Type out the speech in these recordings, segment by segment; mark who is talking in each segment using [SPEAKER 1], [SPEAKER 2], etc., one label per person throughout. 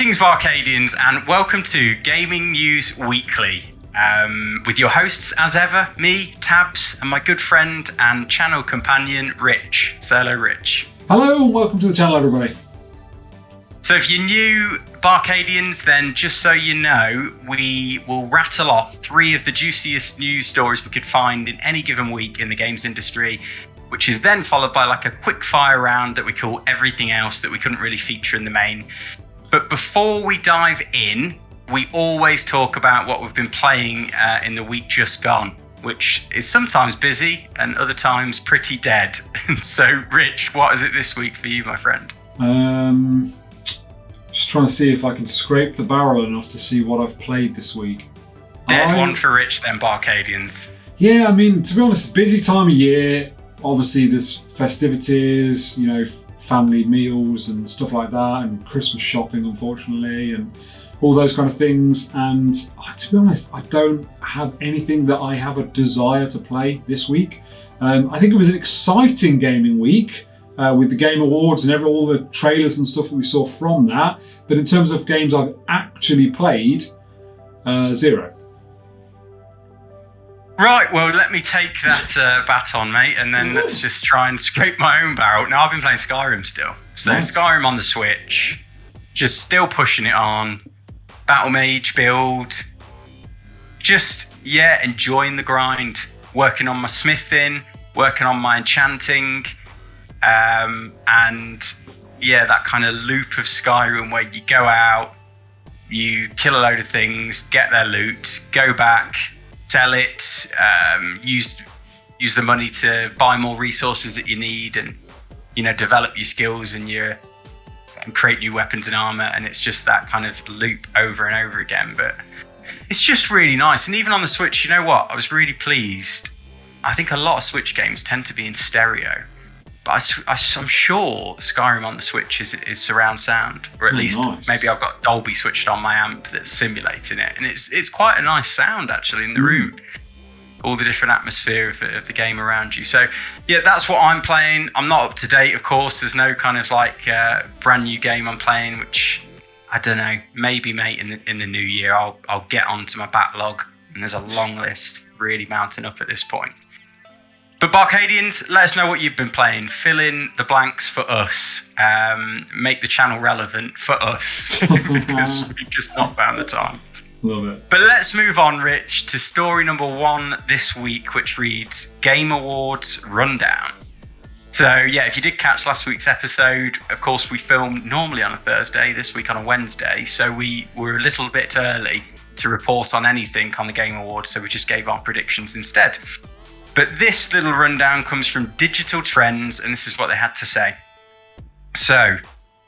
[SPEAKER 1] Greetings, Barcadians, and welcome to Gaming News Weekly. With your hosts, as ever, me, Tabs, and my good friend and channel companion, Rich. Say hello, Rich.
[SPEAKER 2] Hello, and welcome to the channel, everybody.
[SPEAKER 1] So if you're new, Barcadians, then just so you know, we will rattle off 3 of the juiciest news stories we could find in any given week in the games industry, which is then followed by like a quick fire round that we call everything else that we couldn't really feature in the main. But before we dive in, we always talk about what we've been playing in the week just gone, which is sometimes busy and other times pretty dead. So, Rich, what is it this week for you, my friend?
[SPEAKER 2] Just trying to see if I can scrape the barrel enough to see what I've played this week.
[SPEAKER 1] Dead one for Rich then, Barcadians.
[SPEAKER 2] Yeah, I mean, to be honest, busy time of year. Obviously, there's festivities, you know, family meals and stuff like that, and Christmas shopping, unfortunately, and all those kind of things. And to be honest, I don't have anything that I have a desire to play this week. I think it was an exciting gaming week with the Game Awards and all the trailers and stuff that we saw from that. But in terms of games I've actually played, 0.
[SPEAKER 1] Right, well, let me take that baton, mate, and then let's just try and scrape my own barrel. Now, I've been playing Skyrim still. So nice. Skyrim on the Switch, just still pushing it on. Battle Mage build. Just, yeah, enjoying the grind. Working on my smithing, working on my enchanting. And, yeah, that kind of loop of Skyrim where you go out, you kill a load of things, get their loot, go back, sell it, use the money to buy more resources that you need, and develop your skills and create new weapons and armor. And it's just that kind of loop over and over again. But it's just really nice. And even on the Switch, you know what? I was really pleased. I think a lot of Switch games tend to be in stereo, but I'm sure Skyrim on the Switch is surround sound, or at least nice. Maybe I've got Dolby switched on my amp that's simulating it, and it's quite a nice sound actually in the room. All the different atmosphere of the game around you. So yeah, that's what I'm playing. I'm not up to date, of course. There's no kind of like brand new game I'm playing, which I don't know. Maybe, mate, in the new year I'll get onto my backlog, and there's a long list really mounting up at this point. But Barcadians, let us know what you've been playing. Fill in the blanks for us. Make the channel relevant for us, because we've just not found the time.
[SPEAKER 2] Love it.
[SPEAKER 1] But let's move on, Rich, to story number 1 this week, which reads Game Awards Rundown. So yeah, if you did catch last week's episode, of course we film normally on a Thursday, this week on a Wednesday. So we were a little bit early to report on anything on the Game Awards, so we just gave our predictions instead. But this little rundown comes from Digital Trends, and this is what they had to say. So,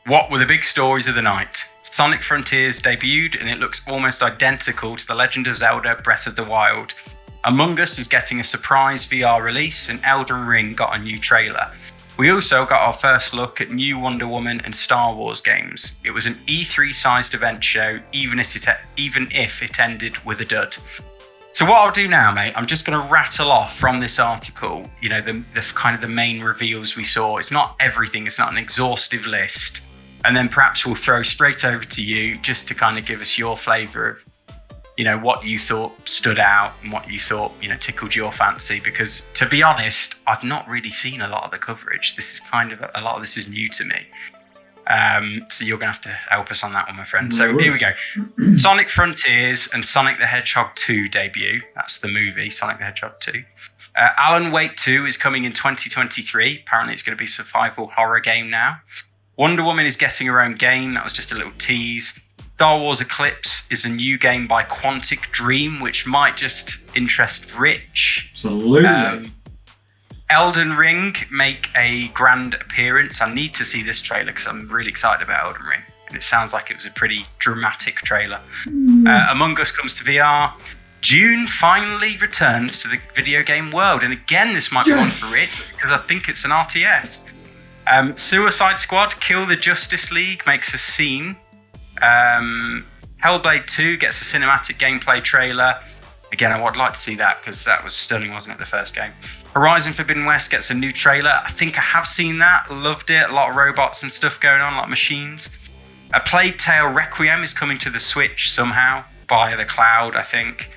[SPEAKER 1] what were the big stories of the night? Sonic Frontiers debuted, and it looks almost identical to The Legend of Zelda Breath of the Wild. Among Us is getting a surprise VR release, and Elden Ring got a new trailer. We also got our first look at new Wonder Woman and Star Wars games. It was an E3-sized event show, even if it ended with a dud. So what I'll do now, mate, I'm just going to rattle off from this article, the kind of the main reveals we saw. It's not everything, it's not an exhaustive list. And then perhaps we'll throw straight over to you just to kind of give us your flavour of, what you thought stood out and what you thought, tickled your fancy. Because to be honest, I've not really seen a lot of the coverage. This is a lot of this is new to me. So you're going to have to help us on that one, my friend. So here we go. Sonic Frontiers and Sonic the Hedgehog 2 debut. That's the movie, Sonic the Hedgehog 2. Alan Wake 2 is coming in 2023. Apparently it's going to be a survival horror game now. Wonder Woman is getting her own game. That was just a little tease. Star Wars Eclipse is a new game by Quantic Dream, which might just interest Rich.
[SPEAKER 2] Absolutely.
[SPEAKER 1] Elden Ring make a grand appearance. I need to see this trailer because I'm really excited about Elden Ring. And it sounds like it was a pretty dramatic trailer. Among Us comes to VR. Dune finally returns to the video game world. And again, this might be one for Rich because I think it's an RTS. Suicide Squad, Kill the Justice League makes a scene. Hellblade 2 gets a cinematic gameplay trailer. Again, I would like to see that because that was stunning, wasn't it, the first game? Horizon Forbidden West gets a new trailer. I think I have seen that. Loved it. A lot of robots and stuff going on, a lot of machines. A Plague Tale Requiem is coming to the Switch somehow via the cloud, I think.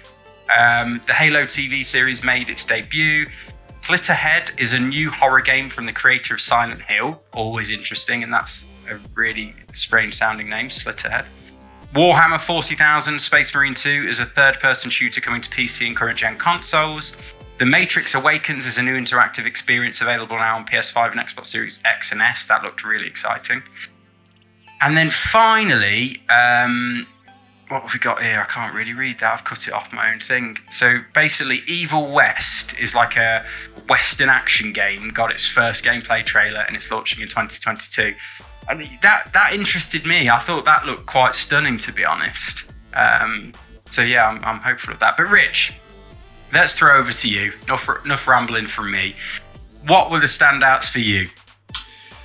[SPEAKER 1] The Halo TV series made its debut. Slitterhead is a new horror game from the creator of Silent Hill. Always interesting, and that's a really strange sounding name, Slitterhead. Warhammer 40,000 Space Marine 2 is a third-person shooter coming to PC and current-gen consoles. The Matrix Awakens is a new interactive experience available now on PS5 and Xbox Series X and S. That looked really exciting. And then finally, what have we got here? I can't really read that. I've cut it off my own thing. So basically, Evil West is like a Western action game. Got its first gameplay trailer and it's launching in 2022. And that interested me. I thought that looked quite stunning, to be honest. So yeah, I'm hopeful of that. But Rich, let's throw over to you. Enough rambling from me. What were the standouts for you?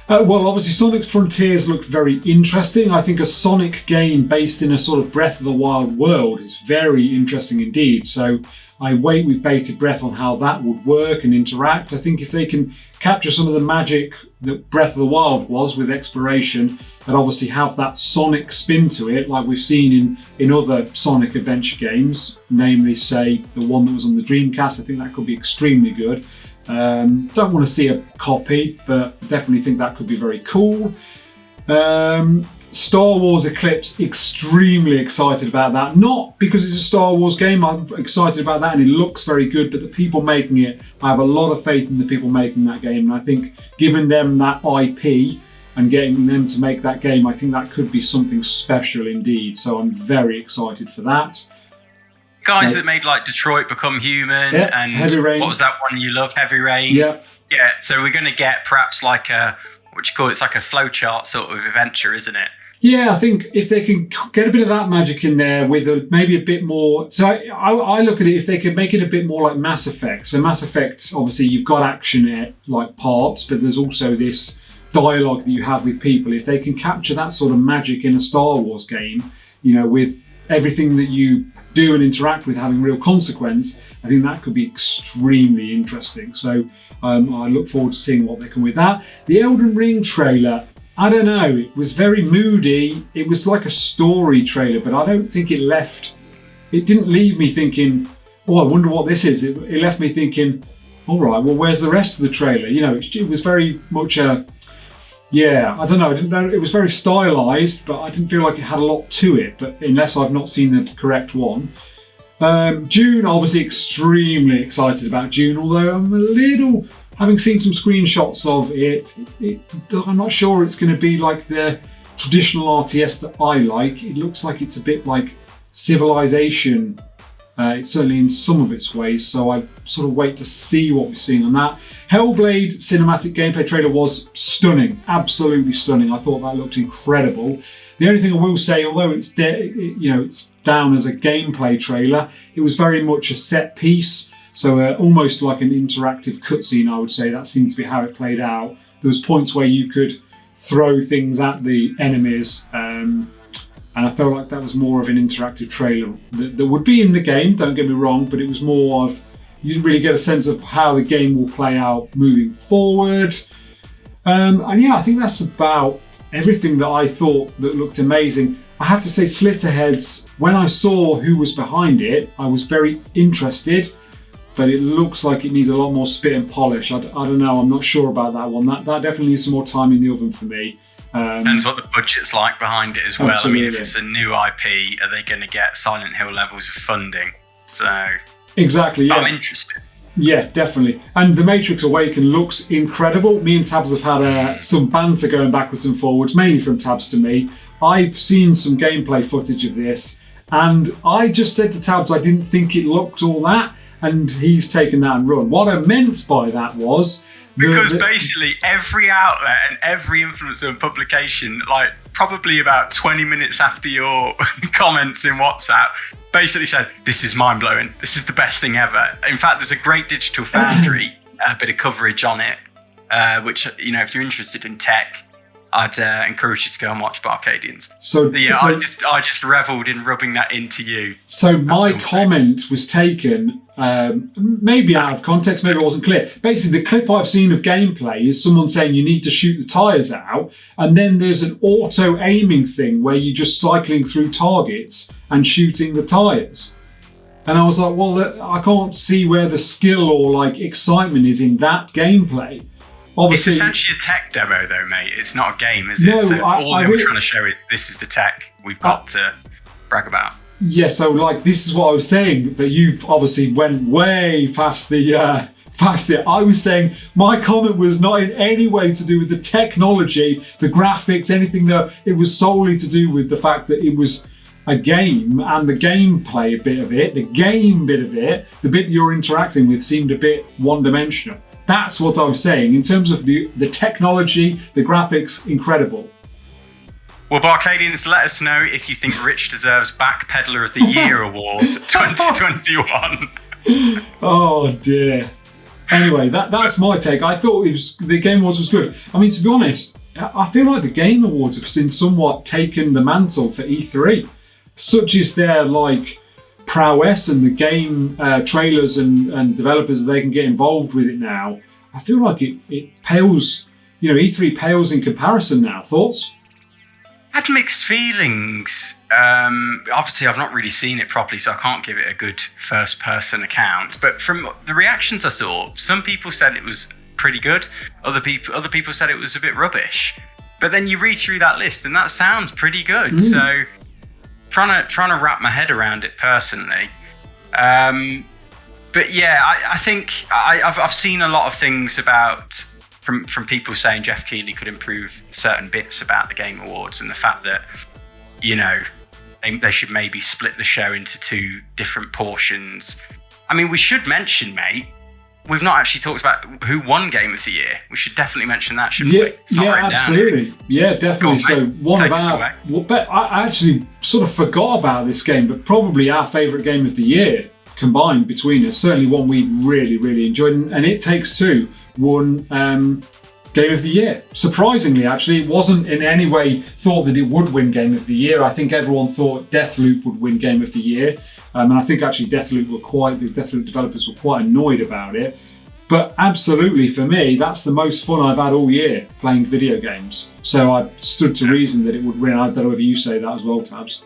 [SPEAKER 2] Well, obviously Sonic Frontiers looked very interesting. I think a Sonic game based in a sort of Breath of the Wild world is very interesting indeed. So I wait with bated breath on how that would work and interact. I think if they can capture some of the magic that Breath of the Wild was with exploration, and obviously have that Sonic spin to it, like we've seen in other Sonic adventure games, namely, say, the one that was on the Dreamcast, I think that could be extremely good. Don't want to see a copy, but definitely think that could be very cool. Star Wars Eclipse, extremely excited about that. Not because it's a Star Wars game, I'm excited about that and it looks very good, but the people making it, I have a lot of faith in the people making that game, and I think giving them that IP and getting them to make that game, I think that could be something special indeed. So I'm very excited for that.
[SPEAKER 1] Guys that made like Detroit Become Human and
[SPEAKER 2] Heavy Rain.
[SPEAKER 1] What was that one you love? Heavy Rain.
[SPEAKER 2] Yeah.
[SPEAKER 1] So we're going to get perhaps like a, what do you call it? It's like a flowchart sort of adventure, isn't it?
[SPEAKER 2] Yeah, I think if they can get a bit of that magic in there with maybe a bit more. So I look at it, if they could make it a bit more like Mass Effect. So Mass Effect, obviously you've got action in it, like parts, but there's also this dialogue that you have with people. If they can capture that sort of magic in a Star Wars game, with everything that you do and interact with having real consequence, I think that could be extremely interesting. So I look forward to seeing what they can with that. The Elden Ring trailer, I don't know, it was very moody. It was like a story trailer, but I don't think it didn't leave me thinking, oh, I wonder what this is. It left me thinking, all right, well, where's the rest of the trailer? It was very much I don't know. I didn't know. It was very stylized, but I didn't feel like it had a lot to it. But unless I've not seen the correct one. Dune, obviously extremely excited about Dune, although I'm a little, having seen some screenshots of it, I'm not sure it's going to be like the traditional RTS that I like. It looks like it's a bit like Civilization, it's certainly in some of its ways, so I sort of wait to see what we're seeing on that. Hellblade cinematic gameplay trailer was stunning, absolutely stunning. I thought that looked incredible. The only thing I will say, although it's it's down as a gameplay trailer, it was very much a set piece, so almost like an interactive cutscene. I would say that seemed to be how it played out. There was points where you could throw things at the enemies, and I felt like that was more of an interactive trailer that would be in the game. Don't get me wrong, but it was more of, you didn't really get a sense of how the game will play out moving forward. I think that's about everything that I thought that looked amazing. I have to say, Slitterheads, when I saw who was behind it, I was very interested, but it looks like it needs a lot more spit and polish. I don't know, I'm not sure about that one. That definitely needs some more time in the oven for me.
[SPEAKER 1] Depends what the budget's like behind it as well.
[SPEAKER 2] Absolutely.
[SPEAKER 1] I mean, if it's a new IP, are they going to get Silent Hill levels of funding? So
[SPEAKER 2] exactly, yeah.
[SPEAKER 1] I'm interested.
[SPEAKER 2] Yeah, definitely. And The Matrix Awaken looks incredible. Me and Tabs have had some banter going backwards and forwards, mainly from Tabs to me. I've seen some gameplay footage of this, and I just said to Tabs I didn't think it looked all that, and he's taken that and run. What I meant by that was...
[SPEAKER 1] Because basically every outlet and every influencer and publication, like probably about 20 minutes after your comments in WhatsApp, basically said, this is mind-blowing, this is the best thing ever. In fact, there's a great Digital Foundry bit of coverage on it, which, if you're interested in tech, I'd encourage you to go and watch BArcadians.
[SPEAKER 2] So
[SPEAKER 1] I just revelled in rubbing that into you.
[SPEAKER 2] So my comment was taken maybe out of context, maybe it wasn't clear. Basically, the clip I've seen of gameplay is someone saying you need to shoot the tyres out, and then there's an auto-aiming thing where you're just cycling through targets and shooting the tyres. And I was like, well, I can't see where the skill or like excitement is in that gameplay. Obviously,
[SPEAKER 1] it's essentially a tech demo, though, mate. It's not a game, is it?
[SPEAKER 2] No,
[SPEAKER 1] so all they were trying to show is this is the tech we've got to brag about.
[SPEAKER 2] Yeah, so like this is what I was saying, but you've obviously went way past the past it. I was saying my comment was not in any way to do with the technology, the graphics, anything. That it was solely to do with the fact that it was a game, and the gameplay bit of it, the game bit of it, the bit you're interacting with seemed a bit one-dimensional. That's what I was saying. In terms of the technology, the graphics, incredible.
[SPEAKER 1] Well, BArcadians, let us know if you think Rich deserves Backpedaler of the Year award 2021.
[SPEAKER 2] Oh dear. Anyway, that's my take. I thought the Game Awards was good. I mean, to be honest, I feel like the Game Awards have since somewhat taken the mantle for E3. Such is their like prowess and the game trailers and developers, they can get involved with it now. I feel like it pales, E3 pales in comparison now. Thoughts?
[SPEAKER 1] I had mixed feelings. Obviously, I've not really seen it properly, so I can't give it a good first-person account. But from the reactions I saw, some people said it was pretty good. Other people said it was a bit rubbish. But then you read through that list, and that sounds pretty good. So trying to wrap my head around it personally. But yeah, I think I've seen a lot of things about from people saying Jeff Keighley could improve certain bits about the Game Awards, and the fact that they should maybe split the show into two different portions. I mean, we should mention, mate, we've not actually talked about who won Game of the Year. We should definitely mention that, shouldn't we?
[SPEAKER 2] Yeah, absolutely. Yeah, definitely. So one of our, I actually sort of forgot about this game, but probably our favourite Game of the Year combined between us. Certainly one we really, really enjoyed, and It Takes Two won Game of the Year. Surprisingly, actually, it wasn't in any way thought that it would win Game of the Year. I think everyone thought Deathloop would win Game of the Year. And I think actually the Deathloop developers were quite annoyed about it. But absolutely, for me, that's the most fun I've had all year playing video games. So I stood to reason that it would win. I don't know if you say that as well, Tabs.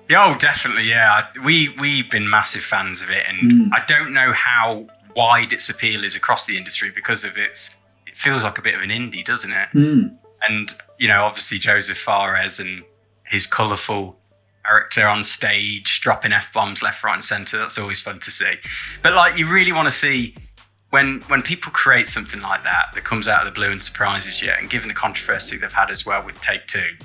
[SPEAKER 1] Yeah, oh, definitely, yeah. We've been massive fans of it, and I don't know how wide its appeal is across the industry because of it feels like a bit of an indie, doesn't it? And, obviously Joseph Fares and his colourful character on stage dropping F-bombs left, right and centre, that's always fun to see. But like, you really want to see when people create something like that comes out of the blue and surprises you, and given the controversy they've had as well with Take Two,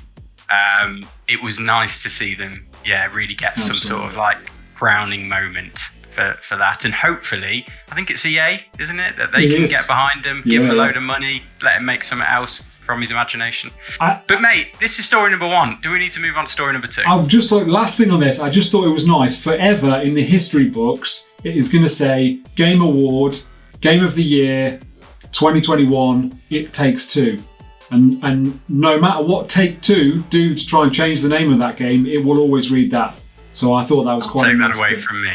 [SPEAKER 1] it was nice to see them really get some sort of like crowning moment for that. And hopefully, I think it's EA, isn't it, that they can get behind him, give him a load of money, let him make something else from his imagination. But mate, this is story number one. Do we need to move on to story number two?
[SPEAKER 2] I'm just like, last thing on this, I just thought it was nice. Forever in the history books, it is going to say Game Award, Game of the Year, 2021, It Takes Two. And no matter what Take Two do to try and change the name of that game, it will always read that. So I thought that was quite
[SPEAKER 1] take
[SPEAKER 2] nice
[SPEAKER 1] that away
[SPEAKER 2] thing.
[SPEAKER 1] from me.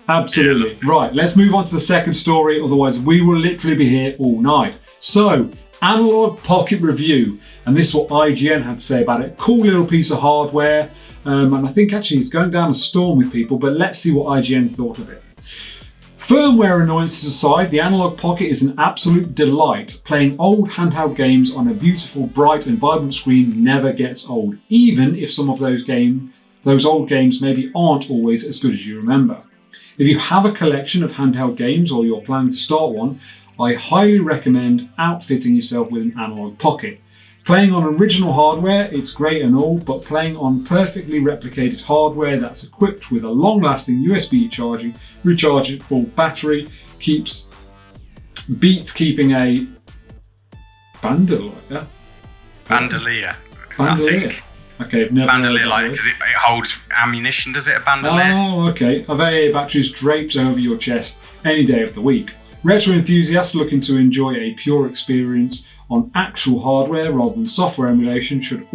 [SPEAKER 2] Absolutely. Yeah. Right, let's move on to the second story, otherwise we will literally be here all night. So, Analogue Pocket Review, and this is what IGN had to say about it. Cool little piece of hardware, and I think actually it's going down a storm with people, but let's see what IGN thought of it. Firmware annoyances aside, the Analogue Pocket is an absolute delight. Playing old handheld games on a beautiful, bright and vibrant screen never gets old, even if some of those old games maybe aren't always as good as you remember. If you have a collection of handheld games or you're planning to start one, I highly recommend outfitting yourself with an Analogue Pocket. Playing on original hardware, it's great and all, but playing on perfectly replicated hardware that's equipped with a long-lasting USB rechargeable battery beats keeping a bandolier.
[SPEAKER 1] Bandolier.
[SPEAKER 2] Okay, I've never
[SPEAKER 1] bandolier, like, because it holds ammunition, does it, a bandolier?
[SPEAKER 2] Oh, okay. A AA batteries draped over your chest any day of the week. Retro enthusiasts looking to enjoy a pure experience on actual hardware rather than software emulation should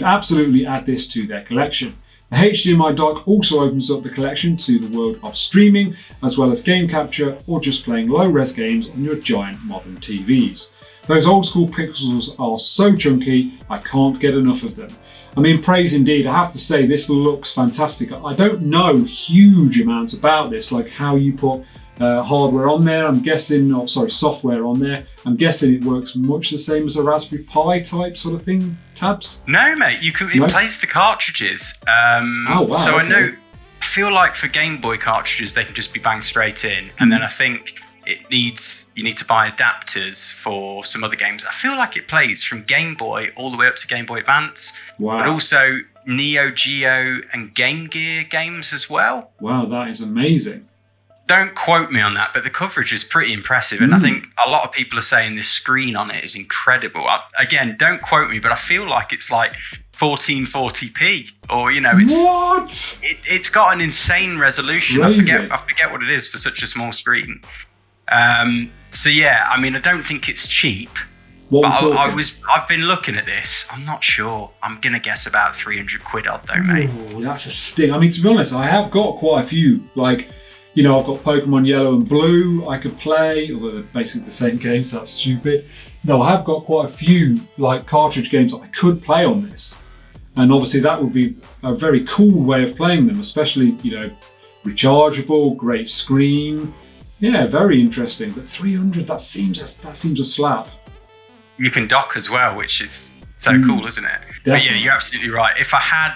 [SPEAKER 2] absolutely add this to their collection. The HDMI dock also opens up the collection to the world of streaming, as well as game capture or just playing low-res games on your giant modern TVs. Those old school pixels are so chunky, I can't get enough of them. I mean, praise indeed. I have to say, this looks fantastic. I don't know huge amounts about this, like how you put hardware on there. Software on there. I'm guessing it works much the same as a Raspberry Pi type sort of thing, Tabs?
[SPEAKER 1] No, mate. It plays the cartridges.
[SPEAKER 2] Oh, wow.
[SPEAKER 1] So
[SPEAKER 2] okay.
[SPEAKER 1] I feel like for Game Boy cartridges, they can just be banged straight in. And then I think you need to buy adapters for some other games. I feel like it plays from Game Boy all the way up to Game Boy Advance, but also Neo Geo and Game Gear games as well.
[SPEAKER 2] Wow, that is amazing.
[SPEAKER 1] Don't quote me on that, but the coverage is pretty impressive, and I think a lot of people are saying this screen on it is incredible. Again, don't quote me, but I feel like it's like 1440p, or it's got an insane resolution. I forget what it is for such a small screen. So yeah, I mean, I don't think it's cheap. I've been looking at this. I'm not sure. I'm gonna guess about 300 quid odd though, mate.
[SPEAKER 2] Ooh, that's a sting. I mean, to be honest, I have got quite a few. Like, I've got Pokemon Yellow and Blue I could play, although they're basically the same game, so that's stupid. No, I have got quite a few like cartridge games that I could play on this, and obviously that would be a very cool way of playing them, especially rechargeable, great screen. Yeah, very interesting. But 300, that seems a slap.
[SPEAKER 1] You can dock as well, which is so cool, isn't it?
[SPEAKER 2] Definitely.
[SPEAKER 1] But yeah, you're absolutely right. If I had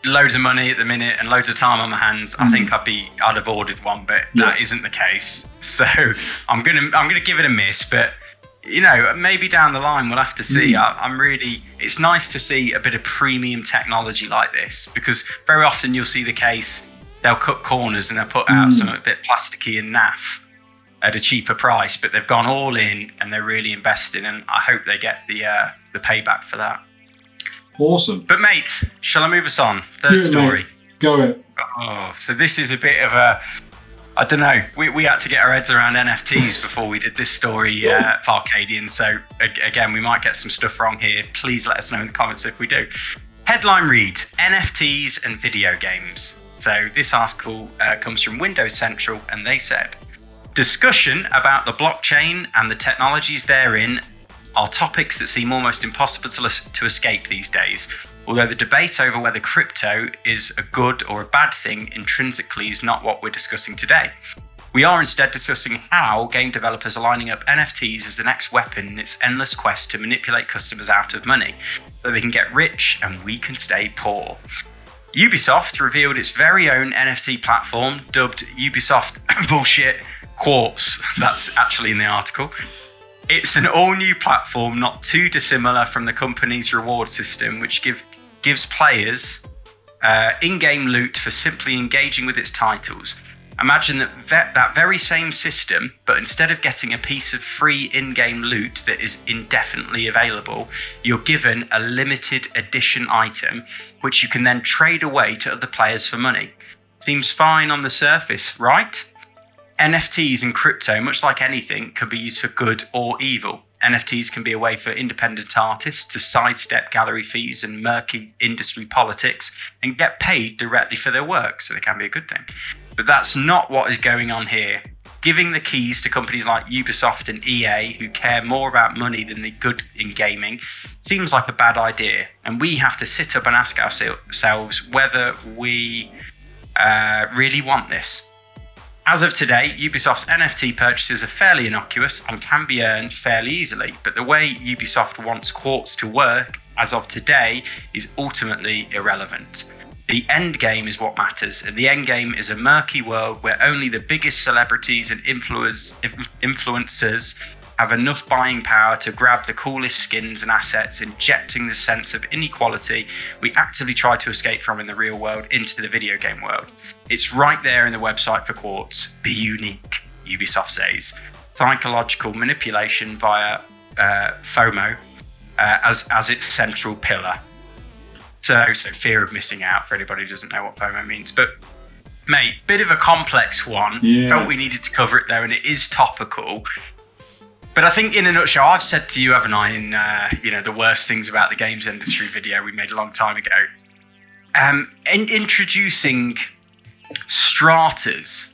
[SPEAKER 1] loads of money at the minute and loads of time on my hands, I think I'd have ordered one, but that isn't the case. So I'm gonna give it a miss, but maybe down the line we'll have to see. It's nice to see a bit of premium technology like this, because very often you'll see the case, they'll cut corners and they'll put out something a bit plasticky and naff at a cheaper price, but they've gone all in and they're really investing, and I hope they get the payback for that.
[SPEAKER 2] Awesome.
[SPEAKER 1] But mate, shall I move us on? Third story.
[SPEAKER 2] Mate. Go it.
[SPEAKER 1] Oh, so this is a bit of a, I don't know, we had to get our heads around NFTs before we did this story for BArcadians, so again, we might get some stuff wrong here. Please let us know in the comments if we do. Headline reads, NFTs and video games. So this article comes from Windows Central, and they said, discussion about the blockchain and the technologies therein are topics that seem almost impossible to escape these days. Although the debate over whether crypto is a good or a bad thing intrinsically is not what we're discussing today. We are instead discussing how game developers are lining up NFTs as the next weapon in its endless quest to manipulate customers out of money, so they can get rich and we can stay poor. Ubisoft revealed its very own NFT platform, dubbed Ubisoft Bullshit Quartz. That's actually in the article. It's an all-new platform not too dissimilar from the company's reward system, which gives players in-game loot for simply engaging with its titles. Imagine that very same system, but instead of getting a piece of free in-game loot that is indefinitely available, you're given a limited edition item, which you can then trade away to other players for money. Seems fine on the surface, right? NFTs and crypto, much like anything, can be used for good or evil. NFTs can be a way for independent artists to sidestep gallery fees and murky industry politics and get paid directly for their work, so they can be a good thing. But that's not what is going on here. Giving the keys to companies like Ubisoft and EA, who care more about money than the good in gaming, seems like a bad idea, and we have to sit up and ask ourselves whether we really want this. As of today, Ubisoft's NFT purchases are fairly innocuous and can be earned fairly easily, but the way Ubisoft wants Quartz to work as of today is ultimately irrelevant. The end game is what matters, and the end game is a murky world where only the biggest celebrities and influencers have enough buying power to grab the coolest skins and assets, injecting the sense of inequality we actively try to escape from in the real world into the video game world. It's right there in the website for Quartz. Be unique, Ubisoft says. Psychological manipulation via FOMO as its central pillar. So fear of missing out, for anybody who doesn't know what FOMO means. But Mate, bit of a complex one.
[SPEAKER 2] Yeah.
[SPEAKER 1] Felt we needed to cover it there, and it is topical. But I think in a nutshell, I've said to you, haven't I, in the worst things about the games industry video we made a long time ago. Introducing stratas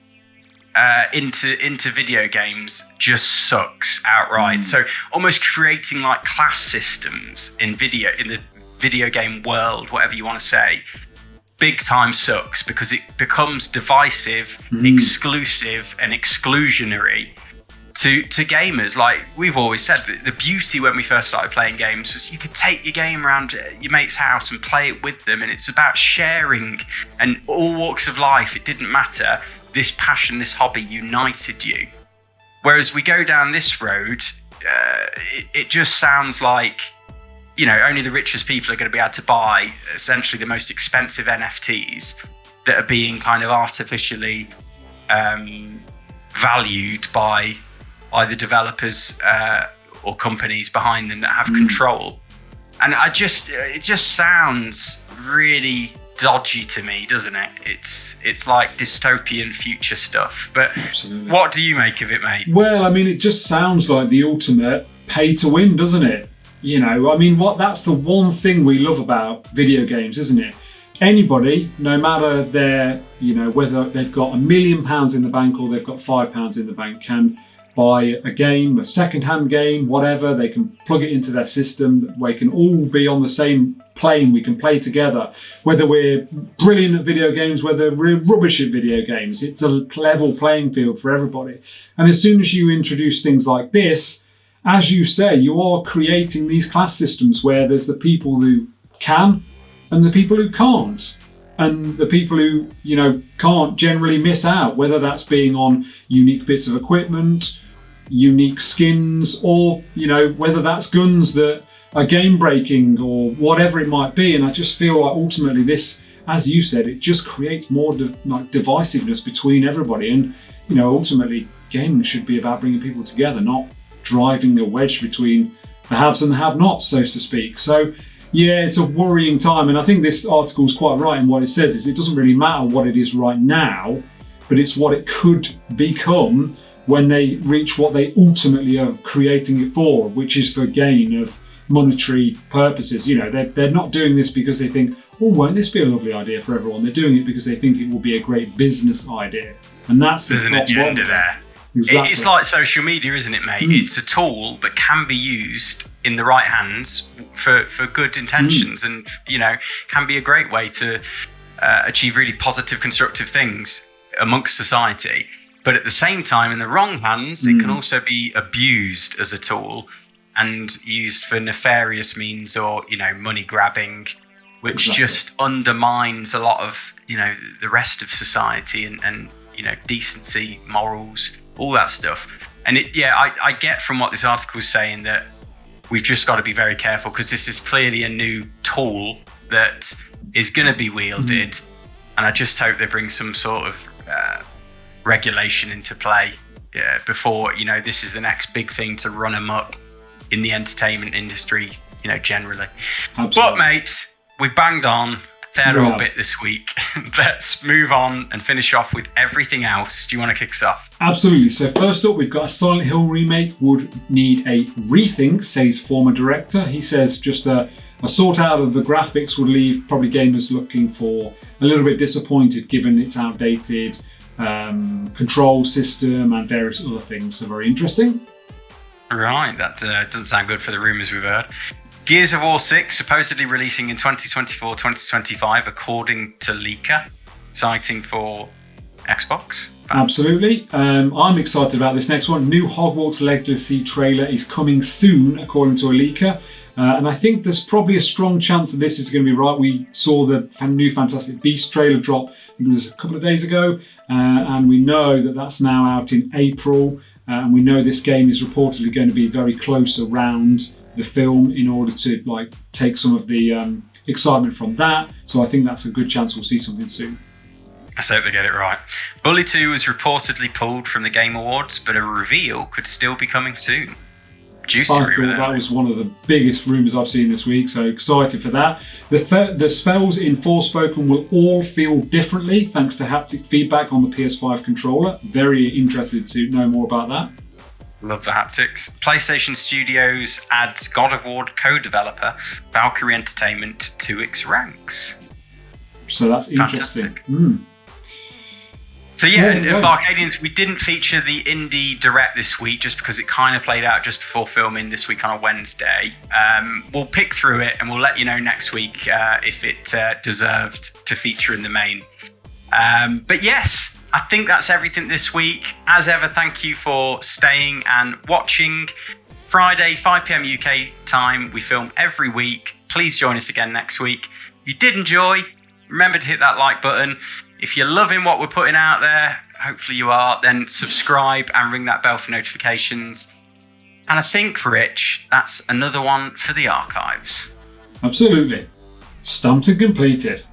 [SPEAKER 1] into video games just sucks outright. So almost creating like class systems in the video game world, whatever you want to say, big time sucks, because it becomes divisive, exclusive, and exclusionary to gamers. Like we've always said, the beauty when we first started playing games was you could take your game around your mate's house and play it with them, and it's about sharing, and all walks of life, it didn't matter. This passion, this hobby united you. Whereas we go down this road, it just sounds like, only the richest people are going to be able to buy essentially the most expensive NFTs that are being kind of artificially valued by the developers or companies behind them that have control. And it just sounds really dodgy to me, doesn't it? It's like dystopian future stuff. But absolutely. What do you make of it, mate?
[SPEAKER 2] Well, I mean, it just sounds like the ultimate pay to win, doesn't it? That's the one thing we love about video games, isn't it? Anybody, no matter their, whether they've got £1 million in the bank or they've got £5 in the bank, can buy a game, a second-hand game, whatever. They can plug it into their system. We can all be on the same plane. We can play together. Whether we're brilliant at video games, whether we're rubbish at video games, it's a level playing field for everybody. And as soon as you introduce things like this, as you say, you are creating these class systems where there's the people who can and the people who can't. And the people who, can't generally miss out, whether that's being on unique bits of equipment, unique skins, or, whether that's guns that are game breaking or whatever it might be. And I just feel like ultimately this, as you said, it just creates more divisiveness between everybody. And, ultimately gaming should be about bringing people together, not driving a wedge between the haves and the have-nots, so to speak. So yeah, it's a worrying time, and I think this article is quite right in what it says, is it doesn't really matter what it is right now, but it's what it could become when they reach what they ultimately are creating it for, which is for gain of monetary purposes. They're not doing this because they think, won't this be a lovely idea for everyone? They're doing it because they think it will be a great business idea. And there's
[SPEAKER 1] an agenda there.
[SPEAKER 2] Exactly.
[SPEAKER 1] It's like social media, isn't it, mate? It's a tool that can be used in the right hands for good intentions, and can be a great way to achieve really positive, constructive things amongst society. But at the same time, in the wrong hands, it can also be abused as a tool and used for nefarious means, or money grabbing, which just undermines a lot of the rest of society and decency, morals, all that stuff. And I get from what this article is saying that we've just got to be very careful, because this is clearly a new tool that is going to be wielded. And I just hope they bring some sort of regulation into play before this is the next big thing to run amok in the entertainment industry, generally.
[SPEAKER 2] Absolutely.
[SPEAKER 1] But mate, we banged on fair old bit this week. Let's move on and finish off with everything else. Do you want to kick us off?
[SPEAKER 2] Absolutely. So first up, we've got a Silent Hill remake would need a rethink, says former director. He says just a sort out of the graphics would leave probably gamers looking for a little bit disappointed, given its outdated control system and various other things. So very interesting.
[SPEAKER 1] Right, that doesn't sound good for the rumours we've heard. Gears of War 6 supposedly releasing in 2024-2025, according to Leaker, citing for Xbox.
[SPEAKER 2] Absolutely. I'm excited about this next one. New Hogwarts Legacy trailer is coming soon, according to a leaker. And I think there's probably a strong chance that this is going to be right. We saw the new Fantastic Beasts trailer drop, I think it was a couple of days ago. And we know that that's now out in April. And we know this game is reportedly going to be very close around the film in order to take some of the excitement from that. So I think that's a good chance we'll see something soon.
[SPEAKER 1] Let's hope they get it right. Bully 2 was reportedly pulled from the Game Awards, but a reveal could still be coming soon. juicy
[SPEAKER 2] I
[SPEAKER 1] rumour.
[SPEAKER 2] thought that was one of the biggest rumours I've seen this week, so excited for that. The spells in Forspoken will all feel differently thanks to haptic feedback on the PS5 controller. Very interested to know more about that.
[SPEAKER 1] Love the haptics. PlayStation Studios adds God of War co-developer Valkyrie Entertainment to its ranks.
[SPEAKER 2] So that's interesting.
[SPEAKER 1] So yeah, and BArcadians, we didn't feature the indie direct this week just because it kind of played out just before filming this week on a Wednesday. We'll pick through it and we'll let you know next week if it deserved to feature in the main. But yes, I think that's everything this week. As ever, thank you for staying and watching. Friday, 5 p.m. UK time, we film every week. Please join us again next week. If you did enjoy, remember to hit that like button. If you're loving what we're putting out there, hopefully you are, then subscribe and ring that bell for notifications. And I think, Rich, that's another one for the archives.
[SPEAKER 2] Absolutely. Stumped and completed.